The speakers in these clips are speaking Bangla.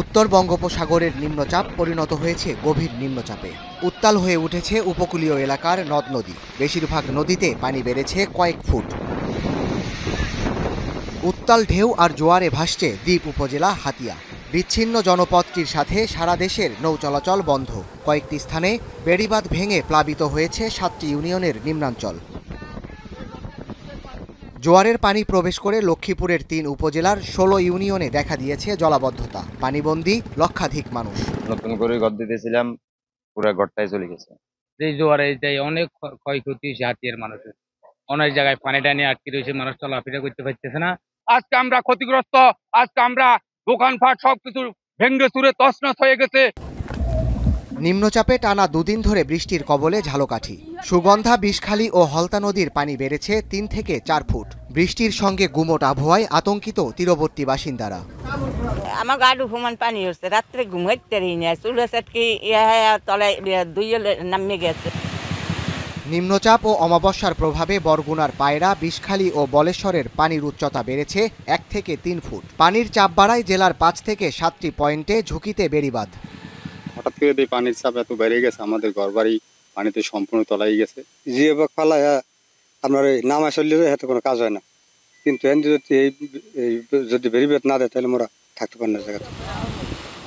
উত্তর বঙ্গোপসাগরের নিম্নচাপ পরিণত হয়েছে গভীর নিম্নচাপে। উত্তাল হয়ে উঠেছে উপকূলীয় এলাকার নদ নদী। বেশিরভাগ নদীতে পানি বেড়েছে কয়েক ফুট। উত্তাল ঢেউ আর জোয়ারে ভাসছে দ্বীপ উপজেলা হাতিয়া। বিচ্ছিন্ন জনপদটির সাথে সারা দেশের নৌ চলাচল বন্ধ। কয়েকটি স্থানে বেড়িবাঁধ ভেঙে প্লাবিত হয়েছে 7টি ইউনিয়নের নিম্নাঞ্চল। জোয়ারের পানি প্রবেশ করে লক্ষ্মীপুরের 3 উপজেলার 16 ইউনিয়নে দেখা দিয়েছে জলাবদ্ধতা। পানিবন্দী লক্ষাধিক মানুষ। নতুন করে ঘর দিতেছিলাম, পুরো ঘরটাই চলে গেছে। এই জোয়ারে অনেক ক্ষয়ক্ষতি হয়েছে হাতিয়ার মানুষের। অনেক জায়গায় পানি টানি আটকে রয়েছে, মানুষ চলাফেরা করতে পারতেছে না। আজকে আমরা ক্ষতিগ্রস্ত। আজকে আমরা দোকানপাট সবকিছু ভেঙে চুরে তছনছ হয়ে গেছে। নিম্নচাপে টানা 2 দিন ধরে বৃষ্টির কবলে ঝালকাঠি। সুগন্ধা, বিষখালী ও হলতা নদীর পানি বেড়েছে 3 থেকে 4 ফুট। বৃষ্টির সঙ্গে গুমোট আবহাওয়ায় আতঙ্কিত তীরবর্তী বাসিন্দারা। আমার গাড়ি সমান পানি হচ্ছে, রাত্রে ঘুমাইতে পারি না, চুলে চাটকি তলে দুইয়ে নামে গেছে। নিম্নচাপ ও অমাবস্যার প্রভাবে বরগুনার পায়রা, বিষখালী ও বলেশ্বরের পানির উচ্চতা বেড়েছে 1 থেকে 3 ফুট। পানির চাপ বাড়ায় জেলার 5 থেকে 7টি পয়েন্টে ঝুঁকিতে বেড়িবাঁধ। হঠাৎ করে পানির চাপ এত বেড়ে গেছে, আমাদের ঘরবাড়ি পানিতে সম্পূর্ণ তলাই গেছে। যে ফালায় আপনার নাম আসলে হাতে কোনো কাজ হয় না, কিন্তু যদি বেরিবাঁধ না দেয় তাহলে আমরা থাকতে পারি না জায়গাতে।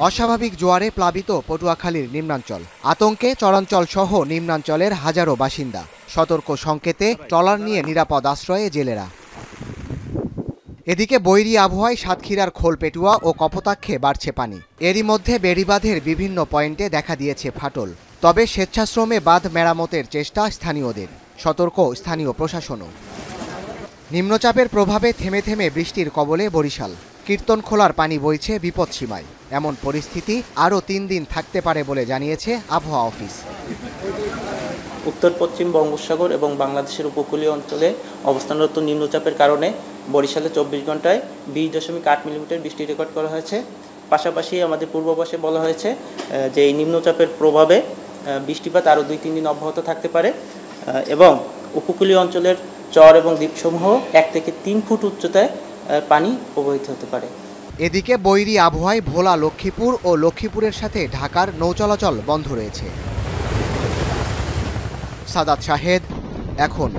অস্বাভাবিক জোয়ারে প্লাবিত পটুয়াখালীর নিম্নাঞ্চল। আতঙ্কে চরাঞ্চল সহ নিম্নাঞ্চলের হাজারো বাসিন্দা। সতর্ক সংকেতে ট্রলার নিয়ে নিরাপদ আশ্রয়ে জেলেরা। এদিকে বৈরী আবহাওয়ায় সাতক্ষীরার খোলপেটুয়া ও কপোতাক্ষে বাড়ছে পানি। এরই মধ্যে বেড়িবাঁধের বিভিন্ন পয়েন্টে দেখা দিয়েছে ফাটল। তবে স্বেচ্ছাশ্রমে বাঁধ মেরামতের চেষ্টা স্থানীয়দের। সতর্ক স্থানীয় প্রশাসনও। নিম্নচাপের প্রভাবে থেমে থেমে বৃষ্টির কবলে বরিশাল। কীর্তনখোলার পানি বইছে বিপদসীমায়। এমন পরিস্থিতি আরও 3 দিন থাকতে পারে বলে জানিয়েছে আবহাওয়া অফিস। উত্তর পশ্চিম বঙ্গোপসাগর এবং বাংলাদেশের উপকূলীয় অঞ্চলে অবস্থানরত নিম্নচাপের কারণে বরিশালে 24 ঘন্টায় 20.8 মিলিমিটার বৃষ্টি রেকর্ড করা হয়েছে। পাশাপাশি আমাদের পূর্বাভাসে বলা হয়েছে যে এই নিম্নচাপের প্রভাবে বৃষ্টিপাত আরও 2-3 দিন অব্যাহত থাকতে পারে এবং উপকূলীয় অঞ্চলের চর এবং দ্বীপসমূহ 1 থেকে 3 ফুট উচ্চতায় পানি প্রবাহিত হতে পারে। এদিকে বৈরী আবহাওয়ায় ভোলা, লক্ষ্মীপুর ও লক্ষ্মীপুরের সাথে ঢাকার নৌ চলাচল বন্ধ রয়েছে। সাদাত শাহেদ, এখন।